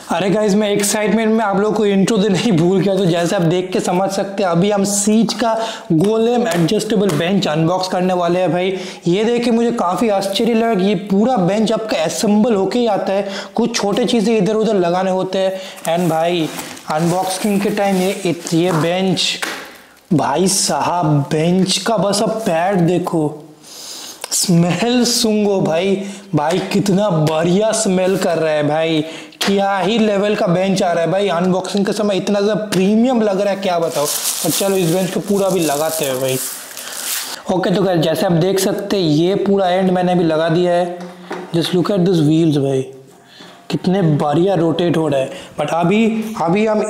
अरे गाइज मैं एक्साइटमेंट में आप लोगों को इंट्रो देने ही भूल गया। तो जैसे आप देख के समझ सकते हैं अभी हम सीज का गोलेम एडजस्टेबल बेंच अनबॉक्स करने वाले हैं। भाई ये देख के मुझे काफ़ी आश्चर्य लगा। ये पूरा बेंच आपका असेंबल होके ही आता है, कुछ छोटे चीज़ें इधर उधर लगाने होते हैं। एंड भाई अनबॉक्सिंग के टाइम ये बेंच, भाई साहब बेंच का बस अब पैड देखो, स्मेल सूंघो भाई कितना बढ़िया स्मेल कर रहा है भाई। क्या ही लेवल का बेंच आ रहा है भाई। अनबॉक्सिंग के समय इतना ज़्यादा प्रीमियम लग रहा है, क्या बताओ। और चलो इस बेंच को पूरा भी लगाते हैं भाई। ओके तो गाइस जैसे आप देख सकते हैं ये पूरा एंड मैंने अभी लगा दिया है। Just look at this wheels भाई, कितने बढ़िया रोटेट हो रहा है। बट अभी हम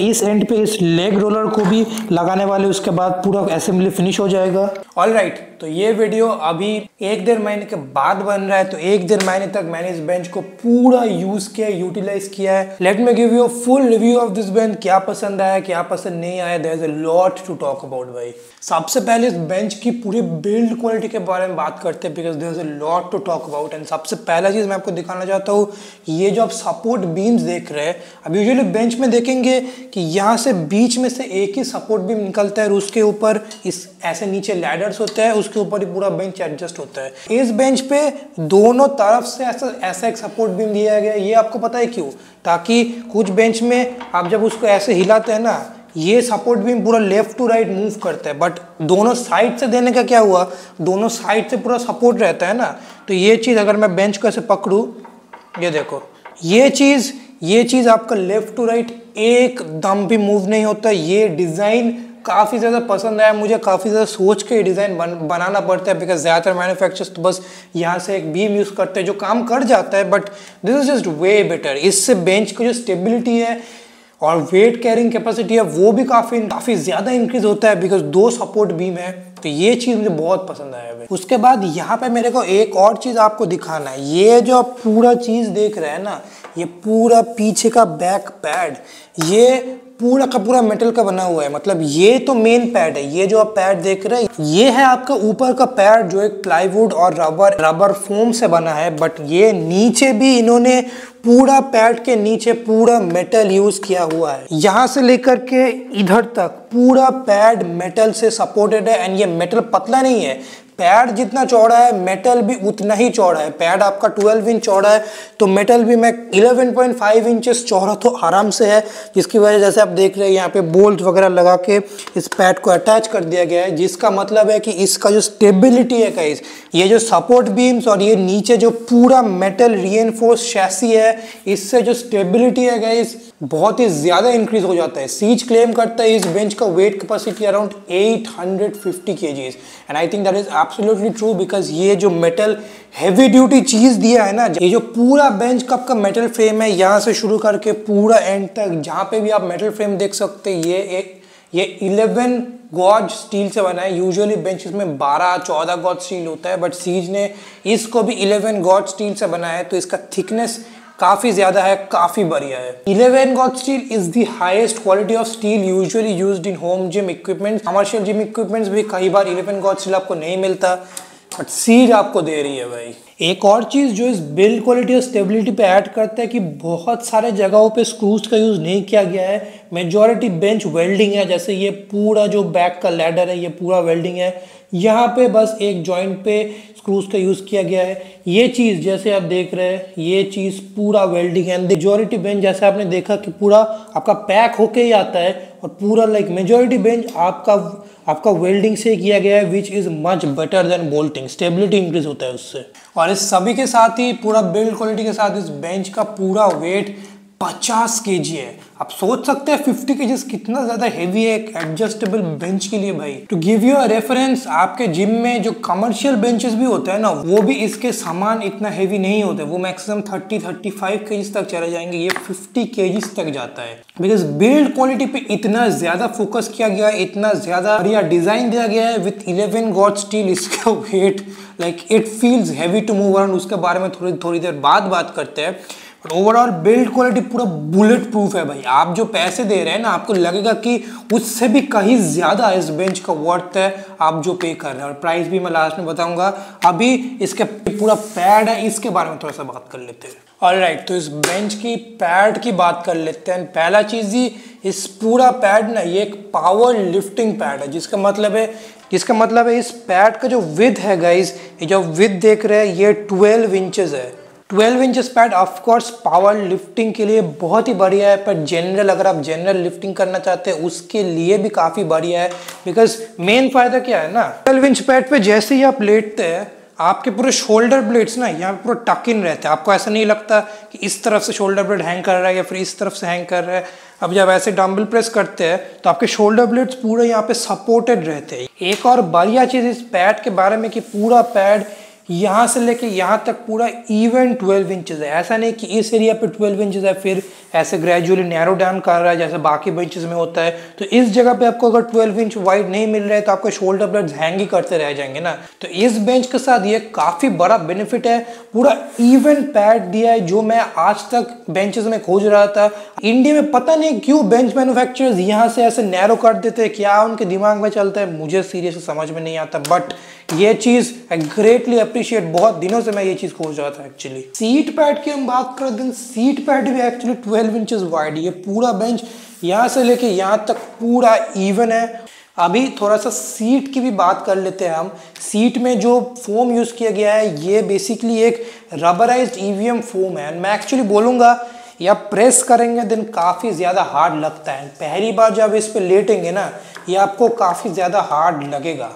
इस एंड पे इस लेग रोलर को भी लगाने वाले, उसके बाद पूरा असेंबली फिनिश हो जाएगा। ऑलराइट, तो ये वीडियो अभी 1-1.5 महीने के बाद बन रहा है। तो 1-1.5 महीने तक मैंने इस बेंच को पूरा यूज किया, यूटिलाइज किया है। Let me give you full review of this bench. क्या पसंद आया, क्या पसंद नहीं आया, there is a lot to talk about भाई। सबसे पहले इस बेंच की पूरी बिल्ड क्वालिटी के बारे में बात करते हैं, because there is a lot to talk about. And सबसे पहला चीज मैं आपको दिखाना चाहता हूँ, ये जो आप सपोर्ट बीम्स देख रहे हैं, अब यूजुअली बेंच में देखेंगे कि यहाँ से बीच में से एक ही सपोर्ट बीम निकलता है और उसके ऊपर इस ऐसे नीचे लैडर्स होते हैं, उसके ऊपर ही पूरा बेंच एडजस्ट होता है। इस बेंच पे दोनों तरफ से ऐसा एक सपोर्ट बीम दिया गया है। ये आपको पता है क्यों? ताकि कुछ बेंच में आप जब उसको ऐसे हिलाते हैं ना, ये सपोर्ट बीम पूरा लेफ्ट टू राइट मूव करता है। बट दोनों साइड से देने का क्या हुआ, दोनों साइड से पूरा सपोर्ट रहता है ना। तो ये चीज़ अगर मैं बेंच को ऐसे पकड़ूँ, ये देखो, ये चीज़ आपका लेफ्ट टू राइट एकदम भी मूव नहीं होता। ये डिज़ाइन काफ़ी ज़्यादा पसंद आया मुझे। काफ़ी ज़्यादा सोच के डिज़ाइन बनाना पड़ता है, बिकॉज ज़्यादातर मैन्युफैक्चरर्स तो बस यहाँ से एक बीम यूज़ करते हैं जो काम कर जाता है। But this is just way better. इससे बेंच की जो स्टेबिलिटी है और वेट कैरिंग कैपेसिटी है वो भी काफ़ी ज़्यादा इंक्रीज होता है, बिकॉज 2 सपोर्ट बीम है। तो ये चीज़ मुझे बहुत पसंद आया है। उसके बाद यहाँ पे मेरे को एक और चीज़ आपको दिखाना है। ये जो आप पूरा चीज़ देख रहे हैं ना, ये पूरा पीछे का बैक पैड, ये पूरा का पूरा मेटल का बना हुआ है। मतलब ये तो मेन पैड है। ये जो आप पैड देख रहे हैं, ये है आपका ऊपर का पैड जो एक प्लाईवुड और रबर फोम से बना है। बट ये नीचे भी इन्होंने पूरा पैड के नीचे पूरा मेटल यूज किया हुआ है। यहाँ से लेकर के इधर तक पूरा पैड मेटल से सपोर्टेड है। एंड ये मेटल पतला नहीं है, पैड जितना चौड़ा है मेटल भी उतना ही चौड़ा है। पैड आपका 12 इंच चौड़ा है, तो मेटल भी मैं 11.5 इंचेस चौड़ा तो आराम से है। जिसकी वजह जैसे आप देख रहे हैं यहाँ पे बोल्ट वगैरह लगा के इस पैड को अटैच कर दिया गया है, जिसका मतलब है कि इसका जो स्टेबिलिटी है गाइस, ये जो सपोर्ट बीम्स और ये नीचे जो पूरा मेटल रीइंफोर्स शैसी है, इससे जो स्टेबिलिटी है गाइस बहुत ही ज़्यादा इंक्रीज हो जाता है। सीज क्लेम करता है इस बेंच का wait capacity around 850 kgs and I think that is absolutely true, because ये जो मेटल हैवी ड्यूटी चीज़ दिया है ना, ये जो पूरा बेंच का आपका मेटल फ्रेम है, यहाँ से शुरू करके पूरा एंड तक जहाँ पे भी आप मेटल फ्रेम देख सकते हैं, ये 11 गॉज स्टील से बना है। यूजुअली बेंचेस में 12-14 गॉज स्टील होता है, बट सीज ने इसको भी 11 गॉज स्टील से बनाया है। तो इसका थिकनेस काफ़ी ज़्यादा है, काफ़ी बढ़िया है। 11 gauge steel is the highest quality of steel usually used in home gym equipments. Commercial gym equipments भी कई बार 11 गॉज स्टील आपको नहीं मिलता, बट सीज आपको दे रही है भाई। एक और चीज़ जो इस बिल्ड क्वालिटी और स्टेबिलिटी पे ऐड करता है कि बहुत सारे जगहों पे स्क्रूज का यूज़ नहीं किया गया है। मेजॉरिटी बेंच वेल्डिंग है, जैसे ये पूरा जो बैक का लैडर है ये पूरा वेल्डिंग है। यहाँ पे बस एक जॉइंट पे स्क्रूज का यूज़ किया गया है। ये चीज़ जैसे आप देख रहे हैं, ये चीज़ पूरा वेल्डिंग है। मेजॉरिटी बेंच जैसे आपने देखा कि पूरा आपका पैक होके ही आता है, और पूरा लाइक मेजॉरिटी बेंच आपका वेल्डिंग से किया गया है, which is much better than bolting. Stability increase होता है उससे। और इस सभी के साथ ही पूरा बिल्ड क्वालिटी के साथ इस बेंच का पूरा वेट 50 kg है। आप सोच सकते हैं 50 kg कितना ज़्यादा हेवी है एक एडजस्टेबल बेंच के लिए भाई। To give you a reference, आपके जिम में जो कमर्शियल बेंचेस भी होते हैं ना, वो भी इसके सामान इतना हेवी नहीं होते। वो मैक्सिमम 30-35 kg तक चले जाएंगे, ये 50 kg तक जाता है। बिकॉज बिल्ड क्वालिटी पे इतना ज़्यादा फोकस किया गया है, इतना ज़्यादा बढ़िया डिज़ाइन दिया गया है विथ 11 गॉज स्टील। इसका weight like it feels heavy to move around. उसके बारे में थोड़ी देर बाद बात करते हैं। ओवरऑल बिल्ड क्वालिटी पूरा बुलेट प्रूफ है भाई। आप जो पैसे दे रहे हैं ना, आपको लगेगा कि उससे भी कहीं ज्यादा इस बेंच का वर्थ है आप जो पे कर रहे हैं। और प्राइस भी मैं लास्ट में बताऊंगा। अभी इसके पूरा पैड है, इसके बारे में थोड़ा सा बात कर लेते हैं। ऑलराइट, तो इस बेंच की पैड की बात कर लेते हैं। पहला चीज़ ही, इस पूरा पैड ना ये एक पावर लिफ्टिंग पैड है, जिसका मतलब है इस पैड का जो विड्थ है गाइज, ये जो विड्थ देख रहे हैं ये 12 इंचेस है। 12 inches pad of course power lifting के लिए बहुत ही बढ़िया है, पर जनरल अगर आप जनरल लिफ्टिंग करना चाहते हैं उसके लिए भी काफ़ी बढ़िया है। बिकॉज मेन फायदा क्या है ना, 12 इंच पैड पे जैसे ही आप लेटते हैं आपके पूरे शोल्डर ब्लेड्स ना यहाँ पे पूरा टक इन रहते हैं। आपको ऐसा नहीं लगता कि इस तरफ से शोल्डर ब्लेड हैंग कर रहा है या फिर इस तरफ से हैंग कर रहा है। अब जब ऐसे डंबल प्रेस करते हैं तो आपके शोल्डर ब्लेड्स पूरे यहाँ पे सपोर्टेड रहते हैं। एक और बढ़िया चीज़ इस पैड के बारे में कि पूरा पैड यहाँ से लेके यहाँ तक पूरा इवन 12 इंचेस है। ऐसा नहीं कि इस एरिया पे 12 इंचेस है फिर ऐसे ग्रेजुअली नैरो डाउन कर रहा है जैसे बाकी बेंचेस में होता है। तो इस जगह पे आपको अगर 12 इंच वाइड नहीं मिल रहा है तो आपके शोल्डर ब्लेड्स हैंग ही करते रह जाएंगे ना। तो इस बेंच के साथ ये काफ़ी बड़ा बेनिफिट है, पूरा इवन पैड दिया है जो मैं आज तक बेंचेस में खोज रहा था। इंडिया में पता नहीं क्यों बेंच मैन्युफैक्चरर्स यहाँ से ऐसे नैरो कर देते हैं, क्या उनके दिमाग में चलता है मुझे सीरियसली समझ में नहीं आता। बट ये चीज़ आई ग्रेटली अप्रिशिएट, बहुत दिनों से मैं ये चीज़ खोज रहा था एक्चुअली। सीट पैड की हम बात कर दें, सीट पैड भी एक्चुअली 12 इंचेस वाइड। ये पूरा बेंच यहाँ से लेके यहाँ तक पूरा इवन है। अभी थोड़ा सा सीट की भी बात कर लेते हैं हम। सीट में जो फोम यूज़ किया गया है ये बेसिकली एक रबराइज्ड ईवीएम फोम है। मैं एक्चुअली बोलूँगा या प्रेस करेंगे देन काफ़ी ज़्यादा हार्ड लगता है। पहली बार जब इस पर लेटेंगे ना ये आपको काफ़ी ज़्यादा हार्ड लगेगा।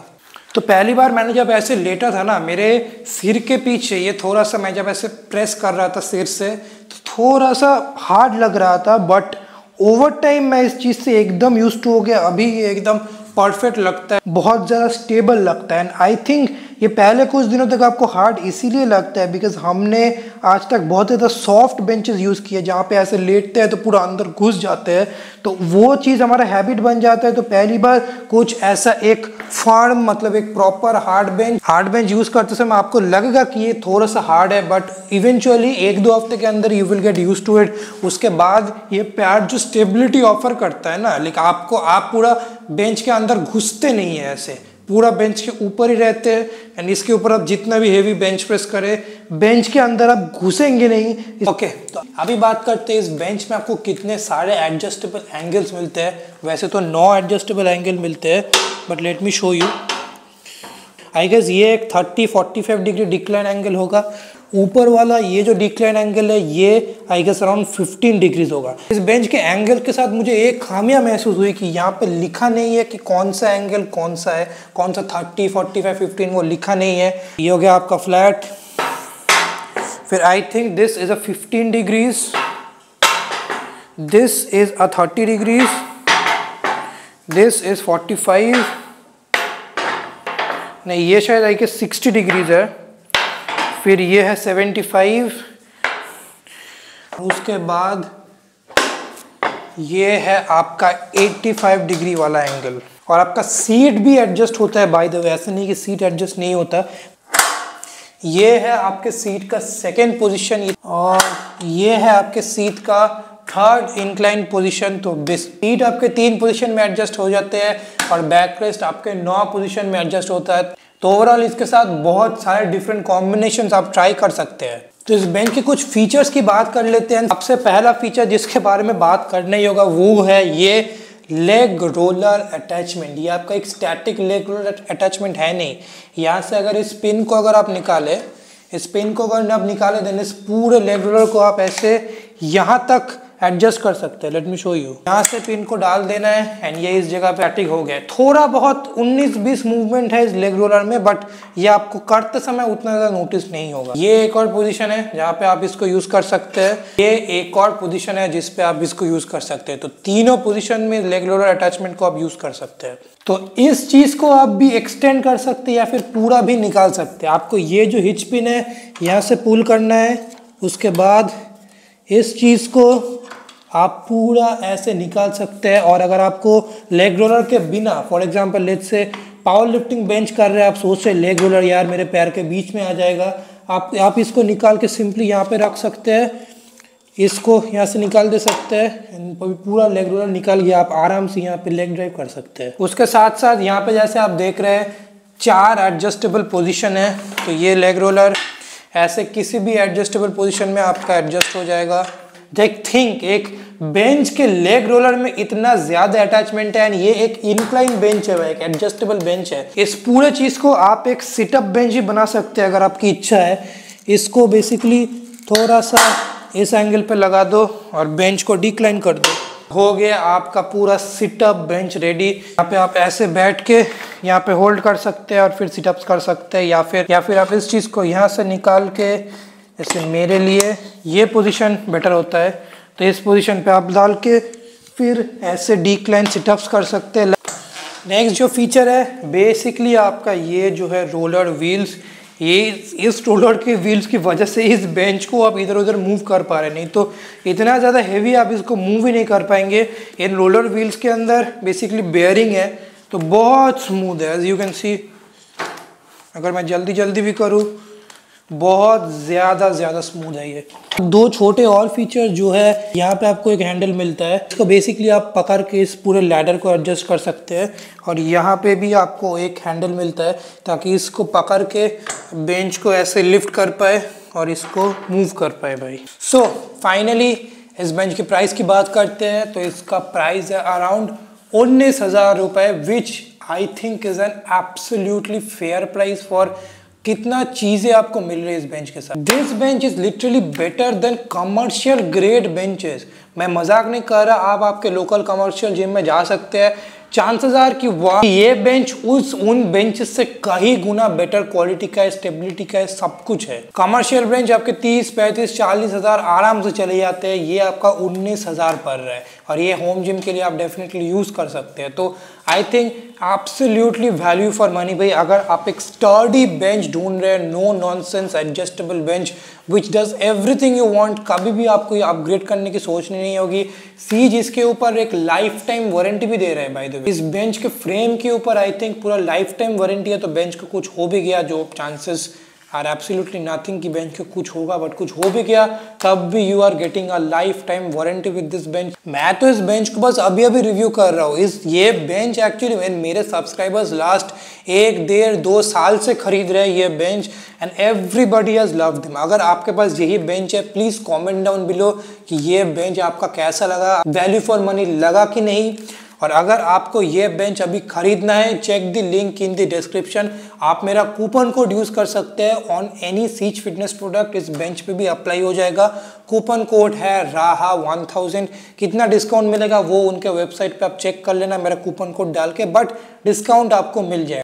तो पहली बार मैंने जब ऐसे लेटा था ना, मेरे सिर के पीछे ये थोड़ा सा, मैं जब ऐसे प्रेस कर रहा था सिर से तो थोड़ा सा हार्ड लग रहा था। बट ओवर टाइम मैं इस चीज़ से एकदम यूज्ड टू हो गया। अभी ये एकदम परफेक्ट लगता है, बहुत ज़्यादा स्टेबल लगता है। एंड आई थिंक ये पहले कुछ दिनों तक आपको हार्ड इसीलिए लगता है बिकॉज हमने आज तक बहुत ज़्यादा सॉफ्ट बेंचेस यूज़ किए जहाँ पे ऐसे लेटते हैं तो पूरा अंदर घुस जाते हैं, तो वो चीज़ हमारा हैबिट बन जाता है। तो पहली बार कुछ ऐसा एक फर्म मतलब एक प्रॉपर हार्ड बेंच यूज़ करते समय आपको लगेगा कि ये थोड़ा सा हार्ड है, बट इवेंचुअली 1-2 हफ्ते के अंदर you will get use to it. उसके बाद ये पैड जो स्टेबिलिटी ऑफर करता है ना, लेकिन आप पूरा बेंच के अंदर घुसते नहीं है, ऐसे पूरा बेंच के ऊपर ही रहते हैं। एंड इसके ऊपर आप जितना भी हेवी बेंच प्रेस करें बेंच के अंदर आप घुसेंगे नहीं। ओके, तो अभी बात करते हैं इस बेंच में आपको कितने सारे एडजस्टेबल एंगल्स मिलते हैं। वैसे तो 9 एडजस्टेबल एंगल मिलते हैं, but let me show you. I guess ये एक 30-45 डिग्री डिक्लाइन एंगल होगा। ऊपर वाला ये जो डिक्लाइन एंगल है ये आई गेस अराउंड 15 डिग्रीज होगा। इस बेंच के एंगल के साथ मुझे एक खामियां महसूस हुई कि यहाँ पे लिखा नहीं है कि कौन सा एंगल कौन सा है, कौन सा 30, 45, 15 वो लिखा नहीं है। ये हो गया आपका फ्लैट। फिर I think this is a 15 degrees, this is a 30 degrees, this is 45, नहीं ये शायद आई गेस 60 डिग्रीज है। फिर ये है 75, उसके बाद ये है आपका 85 डिग्री वाला एंगल। और आपका सीट भी एडजस्ट होता है बाय द वे, ऐसा नहीं कि सीट एडजस्ट नहीं होता। ये है आपके सीट का सेकंड पोजीशन और ये है आपके सीट का थर्ड इंक्लाइन पोजीशन। तो सीट आपके 3 पोजीशन में एडजस्ट हो जाते हैं और बैक रेस्ट आपके 9 पोजीशन में एडजस्ट होता है। तो ओवरऑल इसके साथ बहुत सारे डिफरेंट कॉम्बिनेशंस आप ट्राई कर सकते हैं। तो इस बेंच के कुछ फीचर्स की बात कर लेते हैं। सबसे पहला फीचर जिसके बारे में बात करना ही होगा वो है ये लेग रोलर अटैचमेंट। ये आपका एक स्टैटिक लेग रोलर अटैचमेंट है नहीं। यहाँ से अगर इस पिन को अगर आप निकालें, इस पिन को अगर आप निकालें देन इस पूरे लेग रोलर को आप ऐसे यहाँ तक एडजस्ट कर सकते हैं। Late me show you. यहाँ से पिन को डाल देना है एंड ये इस जगह पे स्टैटिक हो गया। थोड़ा बहुत 19-20 मूवमेंट है इस लेग रोलर में, बट ये आपको करते समय उतना ज़्यादा नोटिस नहीं होगा। ये एक और पोजीशन है जहाँ पे आप इसको यूज़ कर सकते हैं। ये एक और पोजीशन है जिस पे आप इसको यूज़ कर सकते हैं। तो तीनों पोजीशन में लेग रोलर अटैचमेंट को आप यूज़ कर सकते हैं। तो इस चीज़ को आप भी एक्सटेंड कर सकते हैं या फिर पूरा भी निकाल सकते हैं। आपको ये जो हिच पिन है यहाँ से पुल करना है, उसके बाद इस चीज़ को आप पूरा ऐसे निकाल सकते हैं। और अगर आपको लेग रोलर के बिना, for example let's say power lifting bench कर रहे हैं, आप सोच रहे लेग रोलर यार मेरे पैर के बीच में आ जाएगा, आप इसको निकाल के सिंपली यहाँ पे रख सकते हैं, इसको यहाँ से निकाल दे सकते हैं, पूरा लेग रोलर निकल गया। आप आराम से यहाँ पे लेग ड्राइव कर सकते हैं। उसके साथ साथ यहाँ पे जैसे आप देख रहे हैं 4 एडजस्टेबल पोजीशन है। तो ये लेग रोलर ऐसे किसी भी एडजस्टेबल पोजीशन में आपका एडजस्ट हो जाएगा। थिंक एक बेंच के लेग रोलर में इतना ज्यादा अटैचमेंट है, एंड ये एक इंक्लाइन बेंच है भाई, एक एडजस्टेबल बेंच है। इस पूरे चीज को आप एक सिटअप बेंच ही बना सकते हैं अगर आपकी इच्छा है। इसको बेसिकली थोड़ा सा इस एंगल पे लगा दो और बेंच को डिक्लाइन कर दो, हो गया आपका पूरा सिटअप बेंच रेडी। यहाँ पे आप ऐसे बैठ के यहाँ पे होल्ड कर सकते हैं और फिर सिटअप्स कर सकते हैं, या फिर आप इस चीज़ को यहाँ से निकाल के, जैसे मेरे लिए ये पोजीशन बेटर होता है, तो इस पोजीशन पे आप डाल के फिर ऐसे डिक्लाइन सिटअप्स कर सकते हैं। नेक्स्ट जो फीचर है बेसिकली आपका ये जो है रोलर व्हील्स, ये इस रोलर के व्हील्स की वजह से इस बेंच को आप इधर उधर मूव कर पा रहे, नहीं तो इतना ज़्यादा हेवी आप इसको मूव ही नहीं कर पाएंगे। इन रोलर व्हील्स के अंदर बेसिकली बेयरिंग है, तो बहुत स्मूथ है एज यू कैन सी। अगर मैं जल्दी भी करूँ, बहुत ज़्यादा स्मूथ है ये। दो छोटे और फीचर जो है, यहाँ पे आपको एक हैंडल मिलता है, इसको बेसिकली आप पकड़ के इस पूरे लैडर को एडजस्ट कर सकते हैं, और यहाँ पे भी आपको एक हैंडल मिलता है ताकि इसको पकड़ के बेंच को ऐसे लिफ्ट कर पाए और इसको मूव कर पाए भाई। सो फाइनली इस बेंच की प्राइस की बात करते हैं, तो इसका प्राइस है अराउंड 19,000 रुपये, which I think is an absolutely fair price for कितना चीजें आपको मिल रही है इस बेंच के साथ। This bench is literally better than commercial grade benches. मैं मजाक नहीं कर रहा, आप आपके लोकल कमर्शियल जिम में जा सकते हैं, चांसेस आर कि वाह ये बेंच उन बेंचेस से कई गुना बेटर क्वालिटी का है, स्टेबिलिटी का है, सब कुछ है। कमर्शियल बेंच आपके 30, 35, 40 हज़ार आराम से चले जाते हैं, ये आपका 19,000 पड़ रहा है, और ये होम जिम के लिए आप डेफिनेटली यूज कर सकते हैं। तो I think absolutely value for money भाई। अगर आप एक स्टर्डी बेंच ढूंढ रहे हैं, no nonsense adjustable bench which does everything you want, कभी भी आपको ये अपग्रेड करने की सोचनी नहीं होगी। सीज इसके ऊपर एक लाइफ टाइम वारंटी भी दे रहे हैं बाय द वे। इस बेंच के फ्रेम के ऊपर आई थिंक पूरा लाइफ टाइम वारंटी है, तो बेंच को कुछ हो भी गया, जो चांसेस आर एब्सोल्युटली नथिंग कि बेंच को कुछ होगा, बट कुछ हो भी गया तब भी you are getting a lifetime warranty with this bench. मैं तो इस बेंच को बस अभी रिव्यू कर रहा हूँ। ये बेंच एक्चुअली मेरे सब्सक्राइबर्स लास्ट 1, 1.5, 2 साल से खरीद रहे हैं ये bench, and everybody has loved them. अगर आपके पास यही बेंच है, प्लीज कमेंट डाउन बिलो कि ये बेंच आपका कैसा लगा, वैल्यू फॉर मनी लगा कि नहीं। और अगर आपको ये बेंच अभी खरीदना है, check the link in the description. आप मेरा कूपन कोड यूज कर सकते हैं on any Seech fitness product, इस बेंच पे भी अप्लाई हो जाएगा। कूपन कोड है राहा1000। कितना डिस्काउंट मिलेगा वो उनके वेबसाइट पे आप चेक कर लेना मेरा कूपन कोड डाल के, बट डिस्काउंट आपको मिल जाएगा।